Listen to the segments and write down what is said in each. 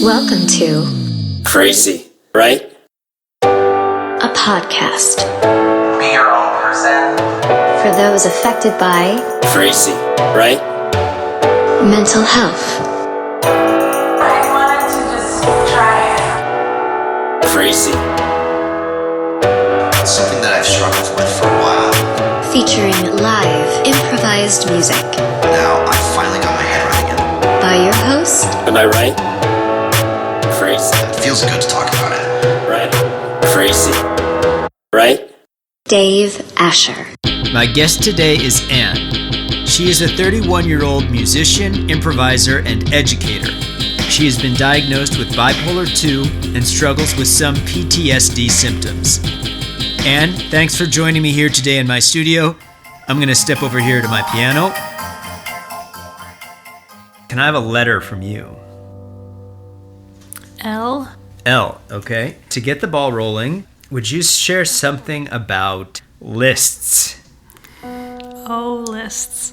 Welcome to Crazy, right? A podcast Be your own person. for those affected by Crazy, right? mental health, I wanted to just try it. Crazy, It's something that I've struggled with for a while. featuring live improvised music Now I finally got my head right again. by your host, am I right? Crazy, It feels good to talk about it. right? Crazy, right? Dave Asher. My guest today is Anne. She is a 31-year-old musician, improviser, and educator. She has been diagnosed with bipolar 2 and struggles with some PTSD symptoms. Anne, thanks for joining me here today in my studio. I'm going to step over here to my piano. Can I have a letter from you? L. L, okay. To get the ball rolling, would you share something about lists? Oh, lists.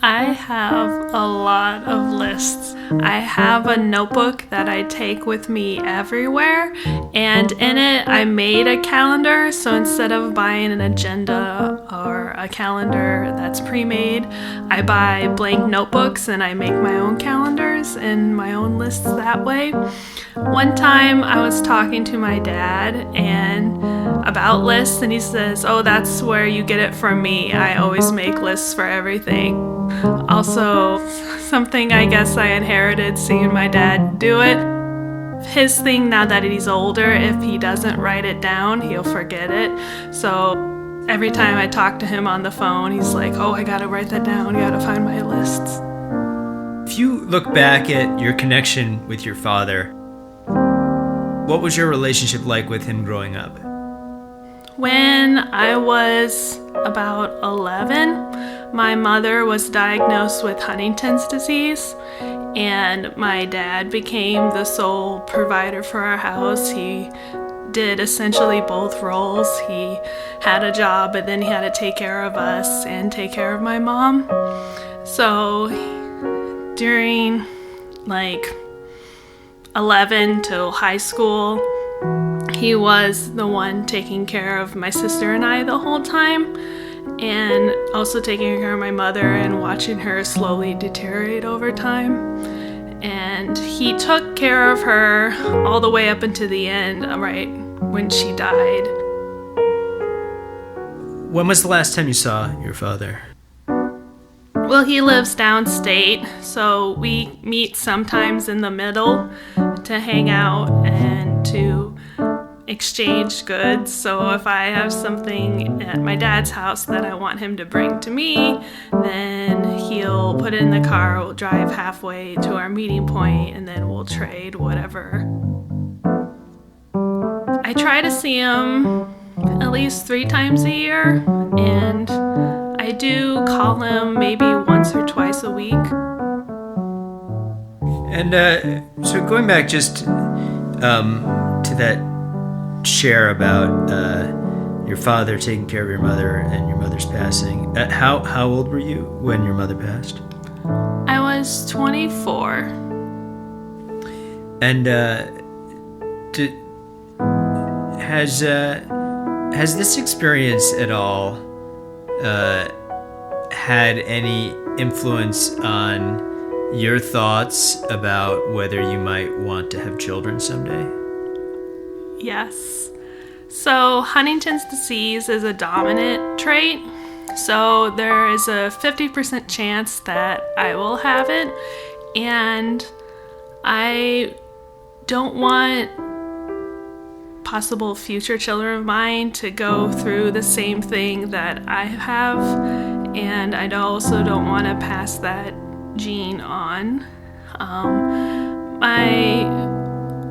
I have a lot of lists. I have a notebook that I take with me everywhere, and in it I made a calendar. So instead of buying an agenda or a calendar that's pre-made, I buy blank notebooks and I make my own calendars and my own lists that way. One time I was talking to my dad and about lists, and he says, "Oh, that's where you get it from me. I always make lists for everything." Also, something I guess I inherited seeing my dad do it. His thing now that he's older, if he doesn't write it down, he'll forget it. So every time I talk to him on the phone, he's like, "Oh, I gotta write that down. You gotta find my lists." If you look back at your connection with your father, what was your relationship like with him growing up? When I was about 11, my mother was diagnosed with Huntington's disease, and my dad became the sole provider for our house. He did essentially both roles. He had a job, but then he had to take care of us and take care of my mom. So during 11 till high school, he was the one taking care of my sister and I the whole time, and also taking care of my mother and watching her slowly deteriorate over time. And he took care of her all the way up until the end, right when she died. When was the last time you saw your father? Well, he lives downstate, so we meet sometimes in the middle to hang out and to exchange goods. So if I have something at my dad's house that I want him to bring to me, then he'll put it in the car, we'll drive halfway to our meeting point, and then we'll trade whatever. I try to see him at least 3 times a year, and I do call him maybe once or twice a week. And so going back just to that share about your father taking care of your mother and your mother's passing, how old were you when your mother passed? I was 24. And has this experience at all had any influence on your thoughts about whether you might want to have children someday? Yes. So Huntington's disease is a dominant trait. So there is a 50% chance that I will have it. And I don't want possible future children of mine to go through the same thing that I have. And I also don't want to pass that gene on.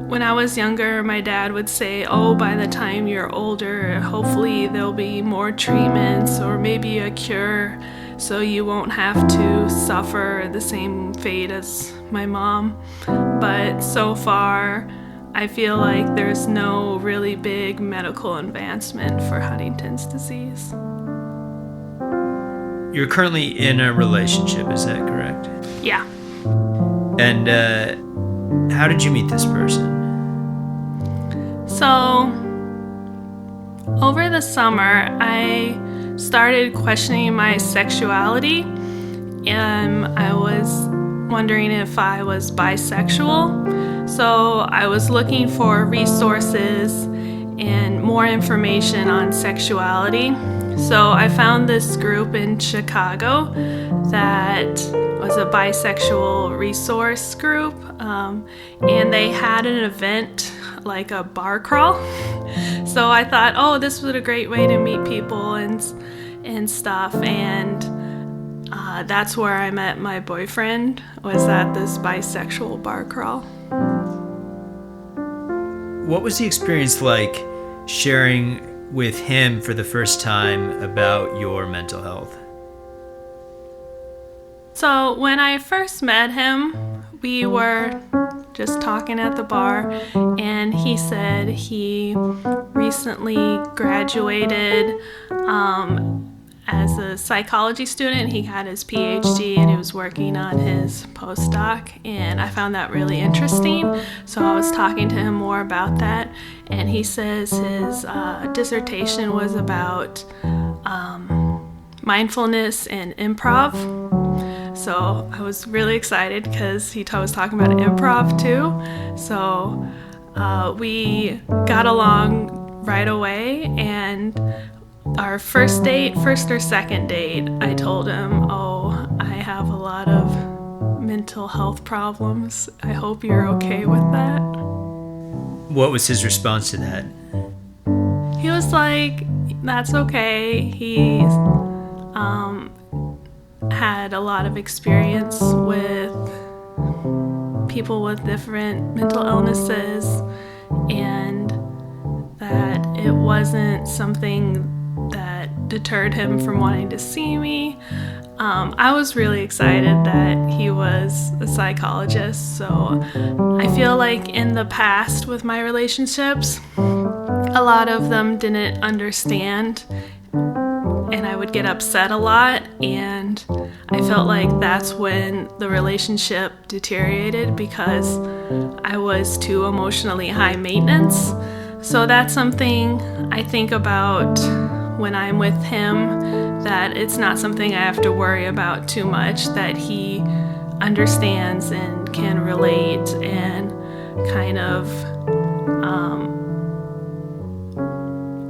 When I was younger, my dad would say, "Oh, by the time you're older, hopefully there'll be more treatments or maybe a cure so you won't have to suffer the same fate as my mom." But so far, I feel like there's no really big medical advancement for Huntington's disease. You're currently in a relationship, is that correct? Yeah. And how did you meet this person? So, over the summer, I started questioning my sexuality. I was wondering if I was bisexual. So, I was looking for resources and more information on sexuality. So, I found this group in Chicago that was a bisexual resource group, and they had an event like a bar crawl. So I thought, oh, this was a great way to meet people and stuff. And that's where I met my boyfriend, was at this bisexual bar crawl. What was the experience like sharing with him for the first time about your mental health? So when I first met him, we were just talking at the bar, and he said he recently graduated as a psychology student. He got his PhD and he was working on his postdoc, and I found that really interesting. So I was talking to him more about that, and he says his dissertation was about mindfulness and improv. So I was really excited because he was talking about improv too. So we got along right away, and our first or second date, I told him, oh, I have a lot of mental health problems. I hope you're okay with that. What was his response to that? He was like, that's okay. He's had a lot of experience with people with different mental illnesses, and that it wasn't something that deterred him from wanting to see me. I was really excited that he was a psychologist, so I feel like in the past with my relationships, a lot of them didn't understand, and I would get upset a lot, and I felt like that's when the relationship deteriorated because I was too emotionally high maintenance. So that's something I think about when I'm with him, that it's not something I have to worry about too much, that he understands and can relate and kind of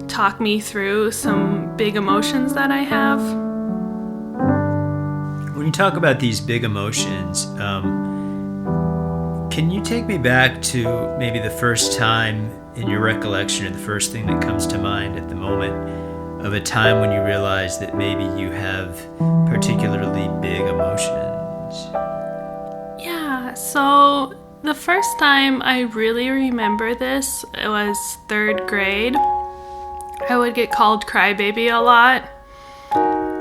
talk me through some big emotions that I have. When you talk about these big emotions, can you take me back to maybe the first time in your recollection, or the first thing that comes to mind at the moment of a time when you realize that maybe you have particularly big emotions? Yeah, so the first time I really remember this, it was 3rd grade. I would get called crybaby a lot,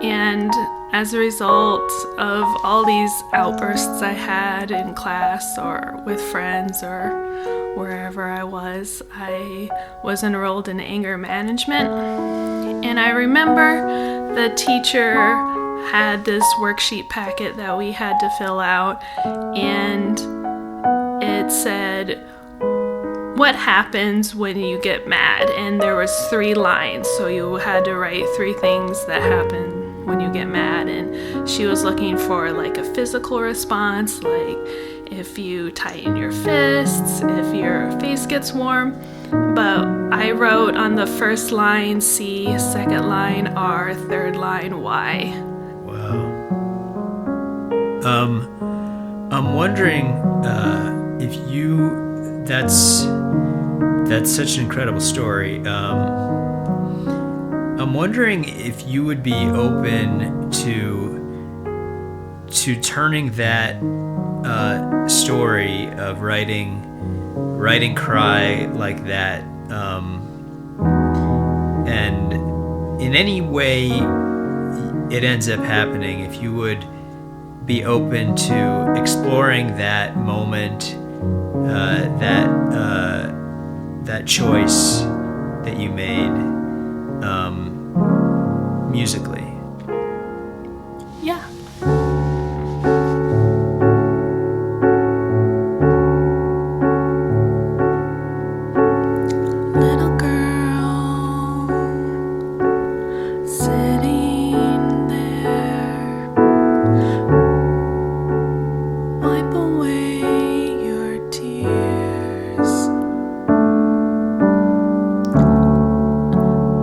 and as a result of all these outbursts I had in class or with friends or wherever I was enrolled in anger management. And I remember the teacher had this worksheet packet that we had to fill out, and it said, what happens when you get mad? And there was 3 lines, so you had to write 3 things that happen when you get mad. And she was looking for like a physical response, like if you tighten your fists, if your face gets warm. But I wrote on the first line C, 2nd line R, 3rd line Y. Wow. I'm wondering if you, that's such an incredible story. I'm wondering if you would be open to turning that story of writing cry like that, and in any way it ends up happening, if you would be open to exploring that moment, that choice that you made musically. Yeah. tears.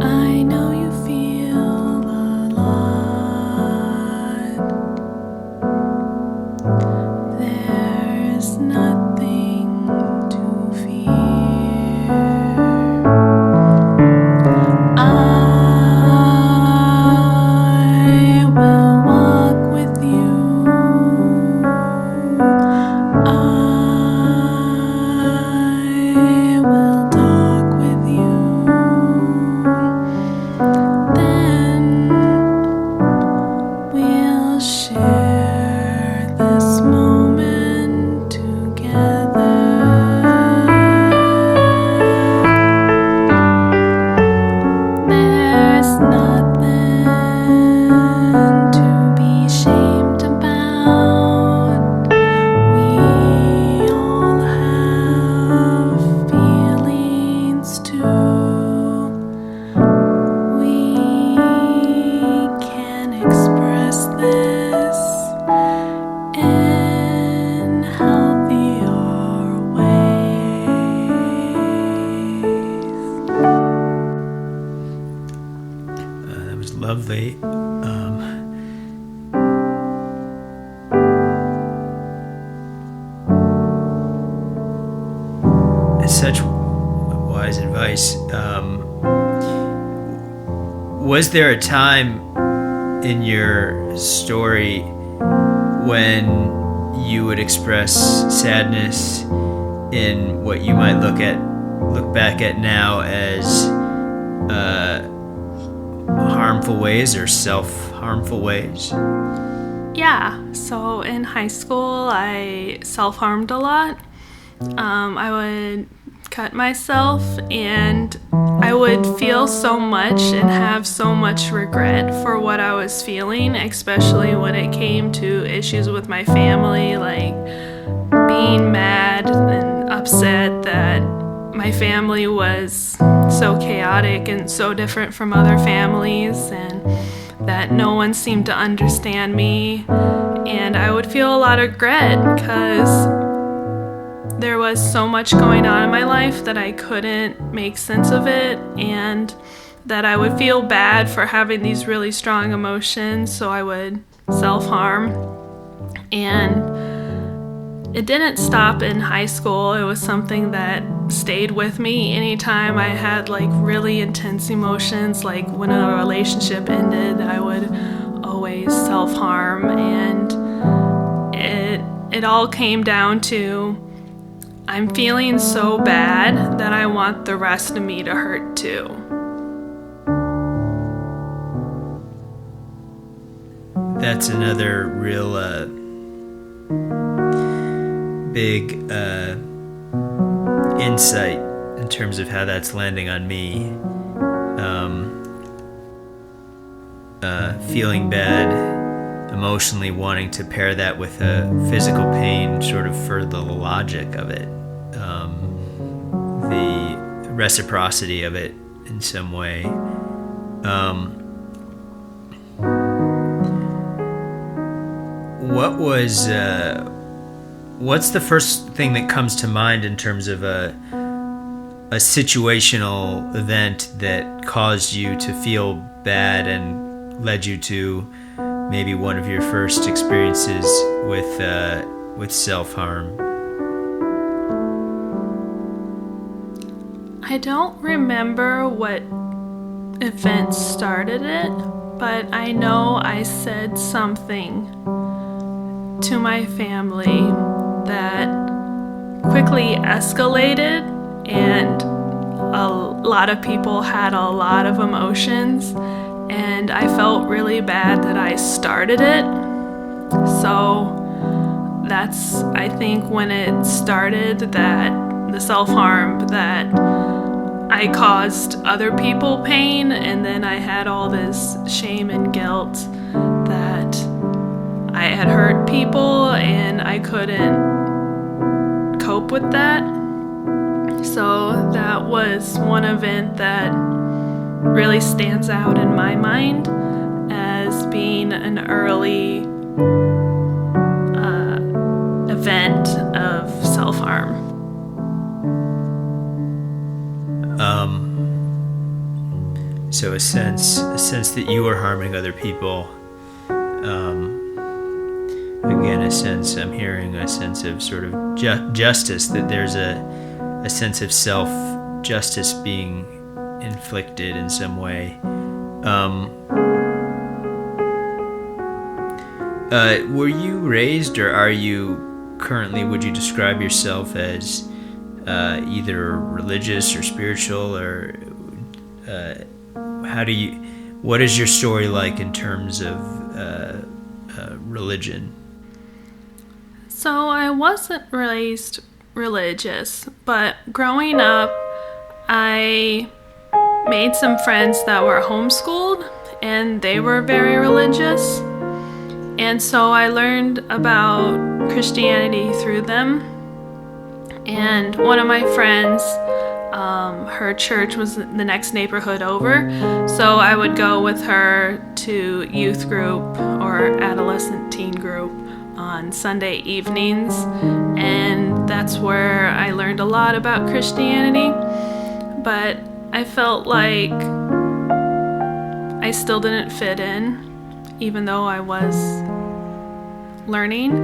I know you feel a lot. There's nothing to fear. I will walk with you. I will talk with you. Then we'll share this moment together. There's nothing to be ashamed about. We all have feelings too. We can express this in healthier ways. That was lovely. Such wise advice. Was there a time in your story when you would express sadness in what you might look back at now as harmful ways or self-harmful ways? Yeah, so in high school, I self-harmed a lot. I would cut myself, and I would feel so much and have so much regret for what I was feeling, especially when it came to issues with my family, like being mad and upset that my family was so chaotic and so different from other families, and that no one seemed to understand me. And I would feel a lot of regret because there was so much going on in my life that I couldn't make sense of it, and that I would feel bad for having these really strong emotions, so I would self-harm. And it didn't stop in high school. It was something that stayed with me anytime I had like really intense emotions, like when a relationship ended, I would always self-harm, and it all came down to I'm feeling so bad that I want the rest of me to hurt too. That's another real big insight in terms of how that's landing on me. Feeling bad, emotionally wanting to pair that with a physical pain, sort of for the logic of it, the reciprocity of it in some way. What's the first thing that comes to mind in terms of a situational event that caused you to feel bad and led you to maybe one of your first experiences with self-harm? I don't remember what event started it, but I know I said something to my family that quickly escalated, and a lot of people had a lot of emotions, and I felt really bad that I started it. So that's, I think, when it started, that the self-harm, that I caused other people pain, and then I had all this shame and guilt that I had hurt people and I couldn't cope with that. So that was one event that really stands out in my mind as being an early event of self self-harm. So a sense that you are harming other people. Again, I'm hearing a sense of sort of justice, that there's a sense of self-justice being inflicted in some way. Were you raised, or are you currently, would you describe yourself as either religious or spiritual, or what is your story like in terms of religion? So I wasn't raised religious, but growing up, I made some friends that were homeschooled, and they were very religious. And so I learned about Christianity through them. And one of my friends, her church was the next neighborhood over, so I would go with her to youth group or adolescent teen group on Sunday evenings, and that's where I learned a lot about Christianity. But I felt like I still didn't fit in, even though I was learning.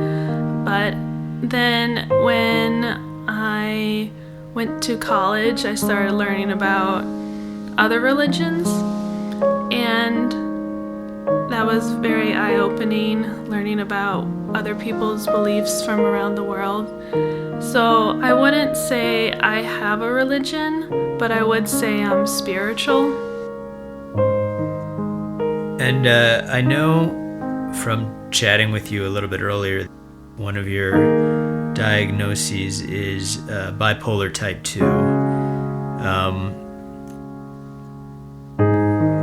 But then when I went to college, I started learning about other religions, and that was very eye-opening, learning about other people's beliefs from around the world. So I wouldn't say I have a religion, but I would say I'm spiritual. And I know from chatting with you a little bit earlier, one of your diagnoses is bipolar type 2.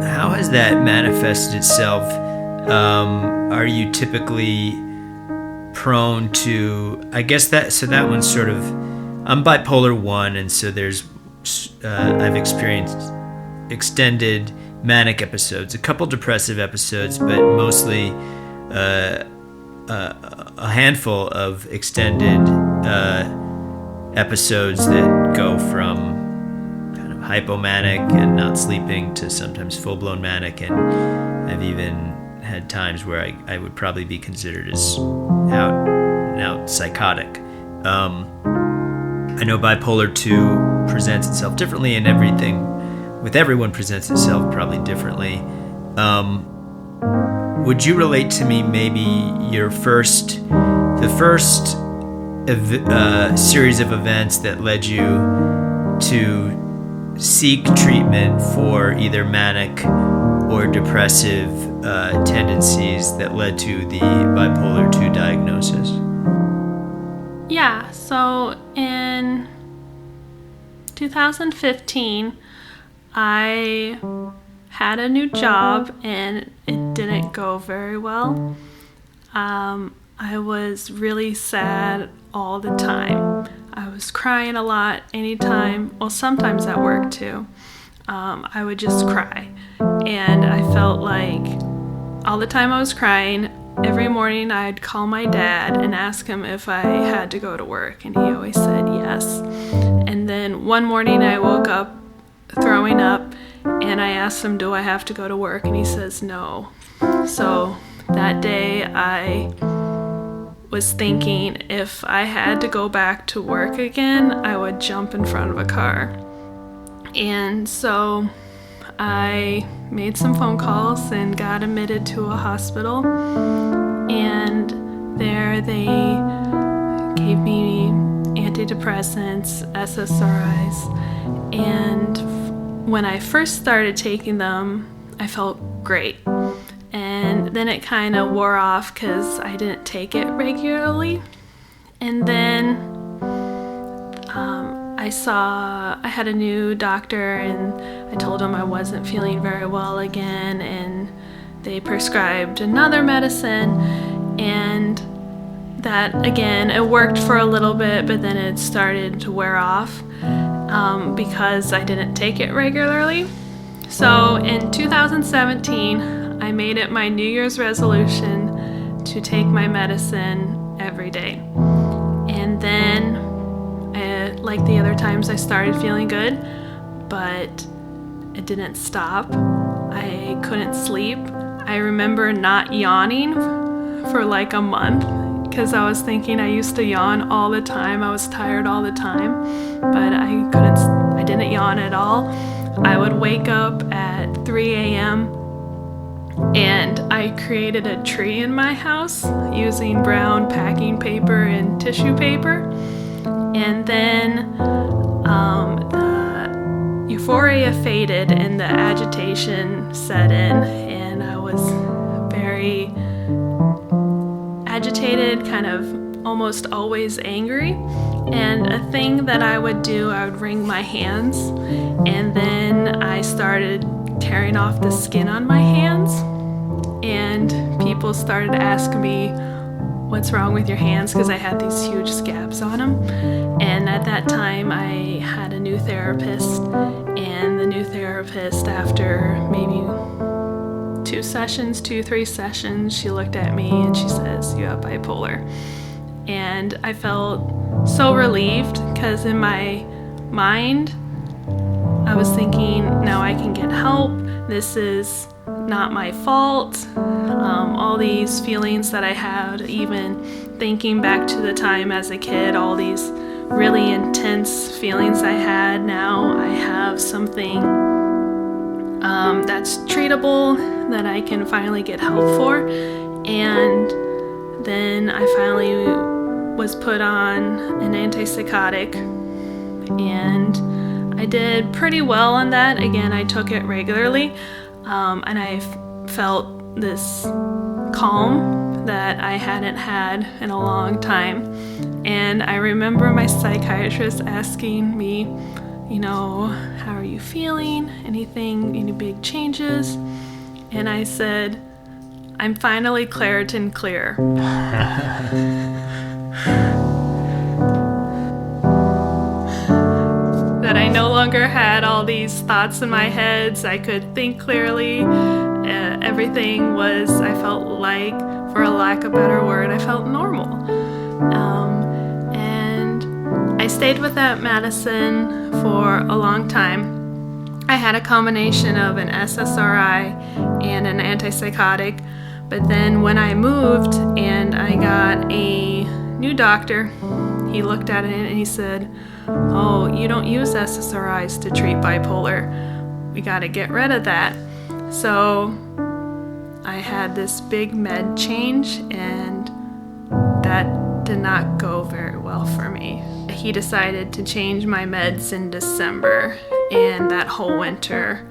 How has that manifested itself? Are you typically prone to, I guess that one's sort of, I'm bipolar 1, and so there's, I've experienced extended manic episodes, a couple depressive episodes, but mostly a handful of extended episodes that go from kind of hypomanic and not sleeping to sometimes full-blown manic, and I've even had times where I would probably be considered as out psychotic. I know bipolar 2 presents itself differently, and everything with everyone presents itself probably differently. Would you relate to me maybe the first series of events that led you to seek treatment for either manic or depressive tendencies that led to the bipolar 2 diagnosis? Yeah, so in 2015, I had a new job and it didn't go very well. I was really sad all the time. I was crying a lot anytime, well, sometimes at work too. I would just cry. And I felt like all the time I was crying, every morning I'd call my dad and ask him if I had to go to work, and he always said yes. And then one morning I woke up throwing up, and I asked him, do I have to go to work? And he says no. So that day I was thinking if I had to go back to work again, I would jump in front of a car. And so I made some phone calls and got admitted to a hospital, and there they gave me antidepressants, SSRIs, and when I first started taking them, I felt great. And then it kind of wore off because I didn't take it regularly. And then I had a new doctor, and I told him I wasn't feeling very well again, and they prescribed another medicine, and that again, it worked for a little bit, but then it started to wear off because I didn't take it regularly. So in 2017, I made it my New Year's resolution to take my medicine every day. And then like the other times I started feeling good, but it didn't stop. I couldn't sleep. I remember not yawning for like a month because I was thinking I used to yawn all the time. I was tired all the time, but I didn't yawn at all. I would wake up at 3 a.m. and I created a tree in my house using brown packing paper and tissue paper. And then the euphoria faded and the agitation set in, and I was very agitated, kind of almost always angry. And a thing that I would do, I would wring my hands, and then I started tearing off the skin on my hands, and people started asking me, what's wrong with your hands? Because I had these huge scabs on them. And at that time I had a new therapist, and the new therapist, after maybe 3 sessions, she looked at me and she says, you have bipolar. And I felt so relieved, because in my mind I was thinking, now I can get help. This is not my fault. All these feelings that I had, even thinking back to the time as a kid, all these really intense feelings I had, now I have something that's treatable, that I can finally get help for. And then I finally was put on an antipsychotic, and I did pretty well on that. Again, I took it regularly, and I felt this calm that I hadn't had in a long time. And I remember my psychiatrist asking me, how are you feeling? Any big changes? And I said, I'm finally Claritin clear. That I no longer had all these thoughts in my head. I could think clearly. Everything was, I felt like, for a lack of a better word, I felt normal. And I stayed with that medicine for a long time. I had a combination of an SSRI and an antipsychotic, but then when I moved and I got a new doctor, he looked at it and he said, oh, you don't use SSRIs to treat bipolar. We got to get rid of that. So I had this big med change, and that did not go very well for me. He decided to change my meds in December, and that whole winter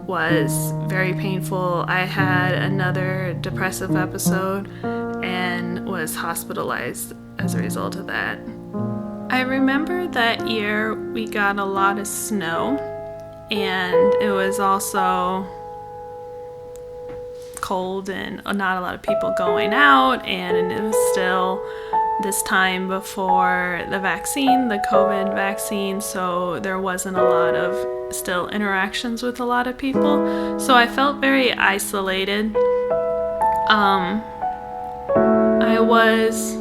was very painful. I had another depressive episode and was hospitalized as a result of that. I remember that year we got a lot of snow, and it was also cold and not a lot of people going out, and it was still this time before the vaccine, the COVID vaccine, so there wasn't a lot of still interactions with a lot of people. So I felt very isolated. I was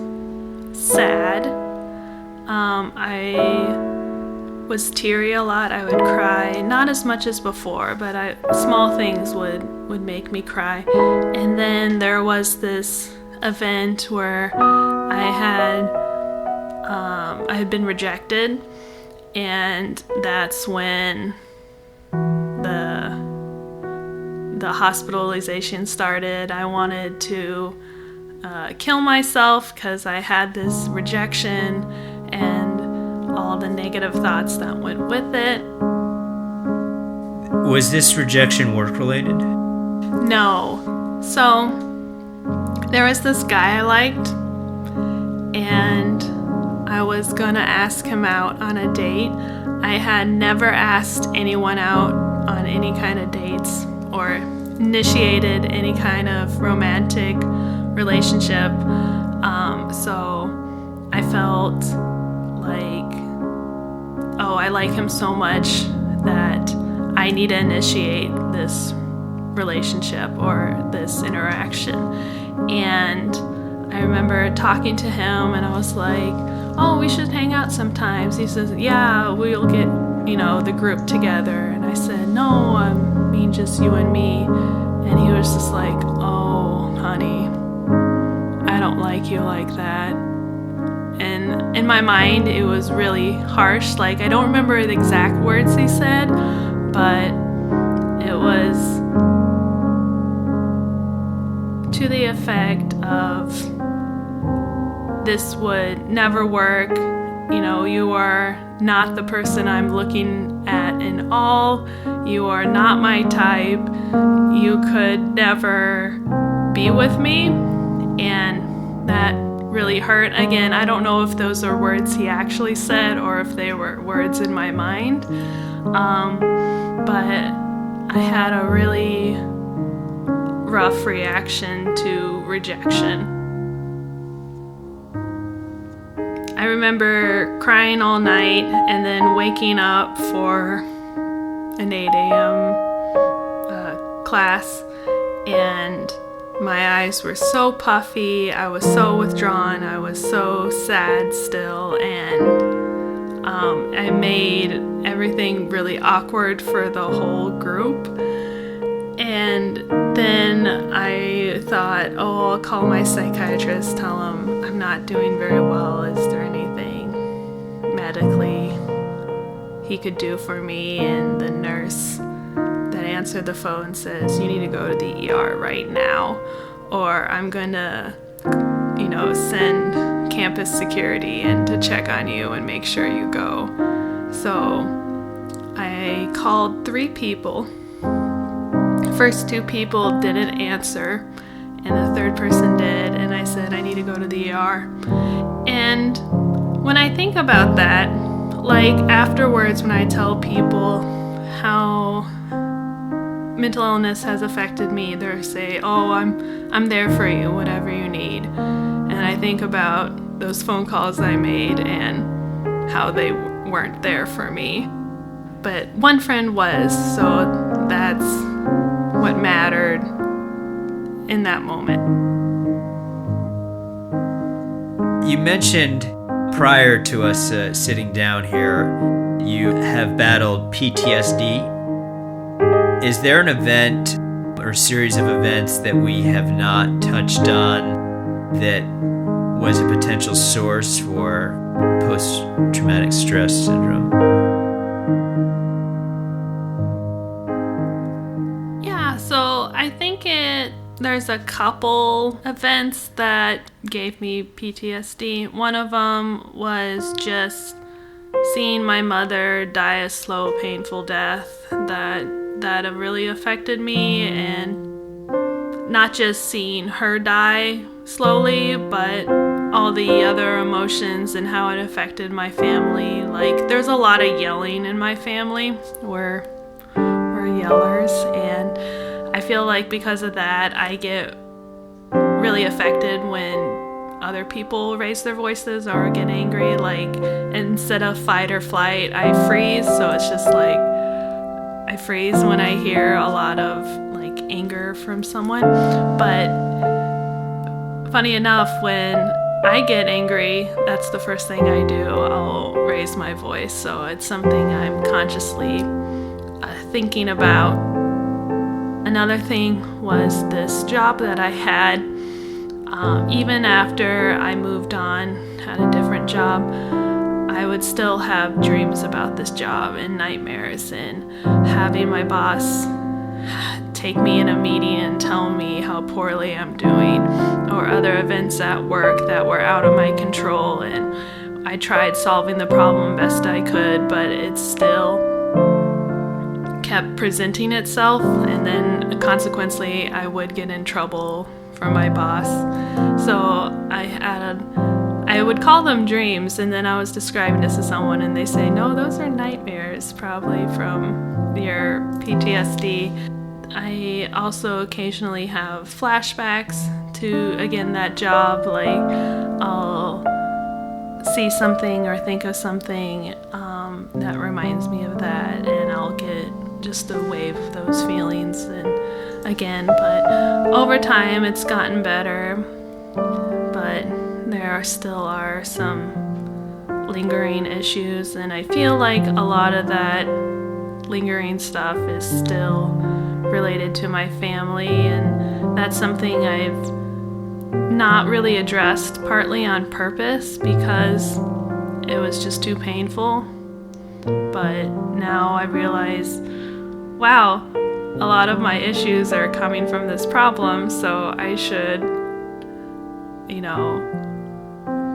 sad. I was teary a lot. I would cry, not as much as before, but small things would make me cry. And then there was this event where I had been rejected, and that's when the hospitalization started. I wanted to kill myself because I had this rejection and all the negative thoughts that went with it. Was this rejection work-related? No. So there was this guy I liked, and I was gonna ask him out on a date. I had never asked anyone out on any kind of dates or initiated any kind of romantic relationship. So I felt like, I like him so much that I need to initiate this relationship or this interaction. And I remember talking to him, and I was like, oh, we should hang out sometimes. He says, yeah, we'll get, the group together. And I said, no, I mean just you and me. And he was just like, oh, honey, I don't like you like that. And in my mind, it was really harsh. Like, I don't remember the exact words he said, but it was to the effect of, this would never work. You are not the person I'm looking at in all. You are not my type. You could never be with me. And that really hurt. Again, I don't know if those are words he actually said or if they were words in my mind. But I had a really rough reaction to rejection. I remember crying all night and then waking up for an 8 a.m. Class, and my eyes were so puffy, I was so withdrawn, I was so sad still, and I made everything really awkward for the whole group. And then I thought, oh, I'll call my psychiatrist, tell him I'm not doing very well. Is there anything medically he could do for me? And the nurse that answered the phone says, you need to go to the ER right now, or I'm going to, send campus security in to check on you and make sure you go. So I called 3 people. First 2 people didn't answer, and the third person did, and I said, I need to go to the ER. And when I think about that, like afterwards when I tell people how mental illness has affected me, they say, oh, I'm there for you, whatever you need. And I think about those phone calls I made and how they weren't there for me. But one friend was, so that's what mattered in that moment. You mentioned prior to us sitting down here, you have battled PTSD. Is there an event or series of events that we have not touched on that was a potential source for post-traumatic stress syndrome? So I think there's a couple events that gave me PTSD. One of them was just seeing my mother die a slow, painful death that really affected me, and not just seeing her die slowly, but all the other emotions and how it affected my family. Like, there's a lot of yelling in my family. We're yellers, and I feel like because of that, I get really affected when other people raise their voices or get angry. Like, instead of fight or flight, I freeze. So it's just like, I freeze when I hear a lot of like anger from someone. But funny enough, when I get angry, that's the first thing I do. I'll raise my voice. So it's something I'm consciously thinking about. Another thing was this job that I had. Even after I moved on, had a different job, I would still have dreams about this job and nightmares, and having my boss take me in a meeting and tell me how poorly I'm doing, or other events at work that were out of my control, and I tried solving the problem best I could, but it still kept presenting itself, and then consequently I would get in trouble from my boss. So I would call them dreams, and then I was describing this to someone and they say, no, those are nightmares, probably from your PTSD. I also occasionally have flashbacks to, again, that job. Like, I'll see something or think of something that reminds me of that, and I'll get just a wave of those feelings and again. But over time it's gotten better, but there still are some lingering issues, and I feel like a lot of that lingering stuff is still related to my family, and that's something I've not really addressed, partly on purpose because it was just too painful. But now I realize, wow, a lot of my issues are coming from this problem, so I should,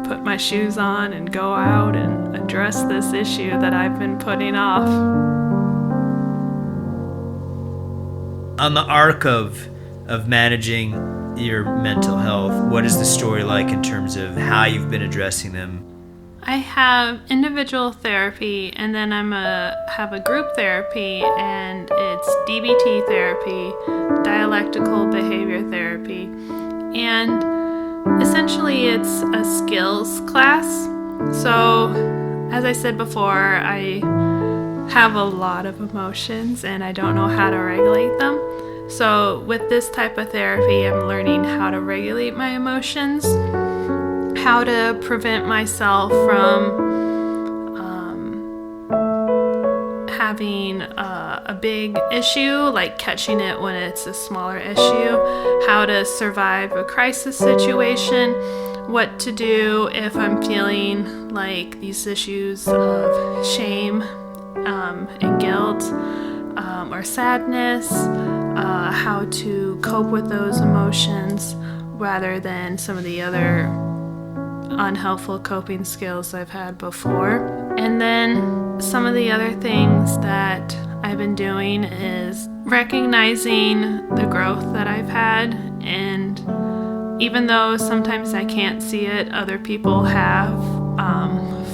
put my shoes on and go out and address this issue that I've been putting off. On the arc of managing your mental health, what is the story like in terms of how you've been addressing them? I have individual therapy, and then have a group therapy, and it's DBT therapy, dialectical behavior therapy, and essentially it's a skills class. So, as I said before, I have a lot of emotions and I don't know how to regulate them. So with this type of therapy, I'm learning how to regulate my emotions, how to prevent myself from having a big issue, like catching it when it's a smaller issue, how to survive a crisis situation, what to do if I'm feeling like these issues of shame and guilt or sadness, how to cope with those emotions rather than some of the other unhelpful coping skills I've had before. And then some of the other things that I've been doing is recognizing the growth that I've had, and even though sometimes I can't see it, other people have.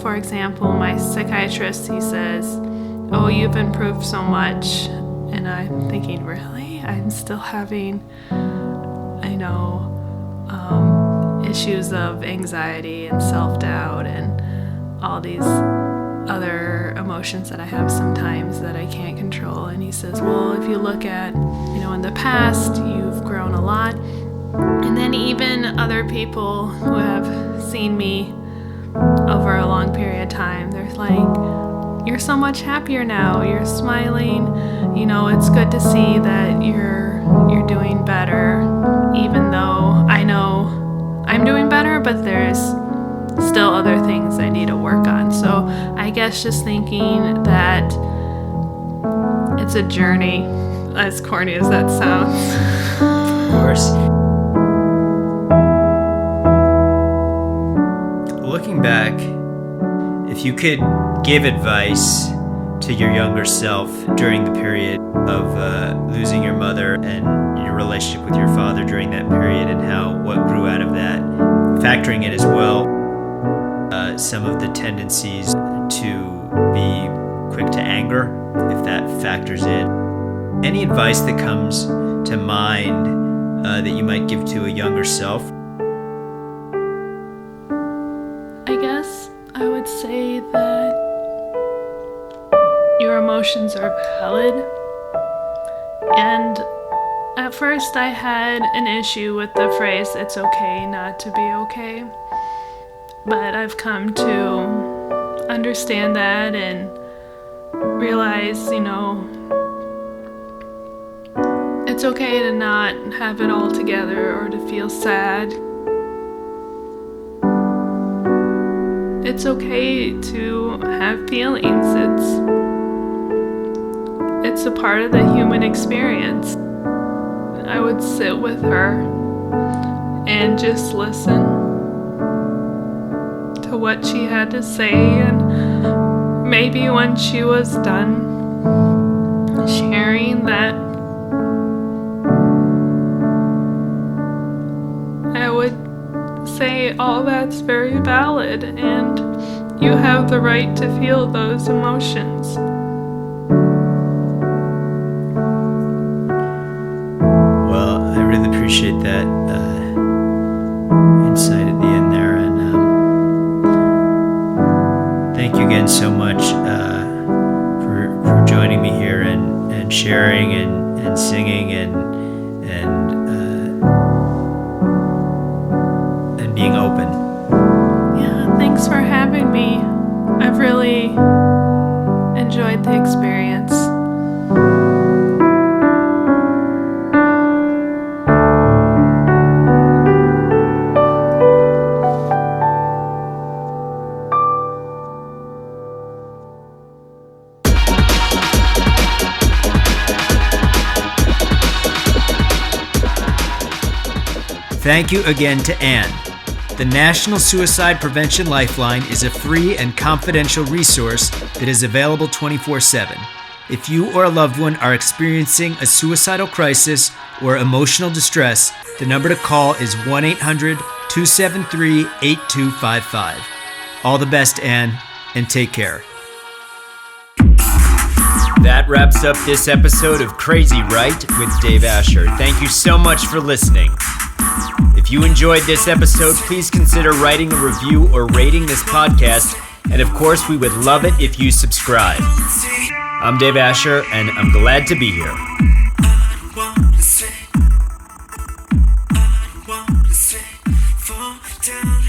For example, my psychiatrist, he says, "Oh, you've improved so much," and I'm thinking, really? I'm still having, issues of anxiety and self-doubt and all these other emotions that I have sometimes that I can't control. And he says, well, if you look at, in the past, you've grown a lot. And then even other people who have seen me over a long period of time, they're like, you're so much happier now, you're smiling, it's good to see that you're doing better, even though I know I'm doing better, but there's still other things I need to work on. So I guess just thinking that it's a journey, as corny as that sounds. Of course. Looking back, if you could give advice to your younger self during the period of losing your mother and your relationship with your father during that period, and what grew out of that, factoring in as well some of the tendencies to be quick to anger, if that factors in. Any advice that comes to mind that you might give to a younger self? I guess I would say that your emotions are valid. And at first I had an issue with the phrase, it's okay not to be okay. But I've come to understand that and realize, it's okay to not have it all together or to feel sad. It's okay to have feelings. It's a part of the human experience. I would sit with her and just listen to what she had to say, and maybe when she was done sharing that, I would say, all that's very valid and you have the right to feel those emotions. Well, I really appreciate that insight at the end there, and thank you again so much for joining me here and sharing and singing and being open. Yeah, thanks for having me. enjoyed the experience. Thank you again to Anne. The National Suicide Prevention Lifeline is a free and confidential resource that is available 24/7. If you or a loved one are experiencing a suicidal crisis or emotional distress, the number to call is 1-800-273-8255. All the best, Anne, and take care. That wraps up this episode of Crazy Right with Dave Asher. Thank you so much for listening. If you enjoyed this episode, please consider writing a review or rating this podcast, and of course, we would love it if you subscribe. I'm Dave Asher, and I'm glad to be here. Down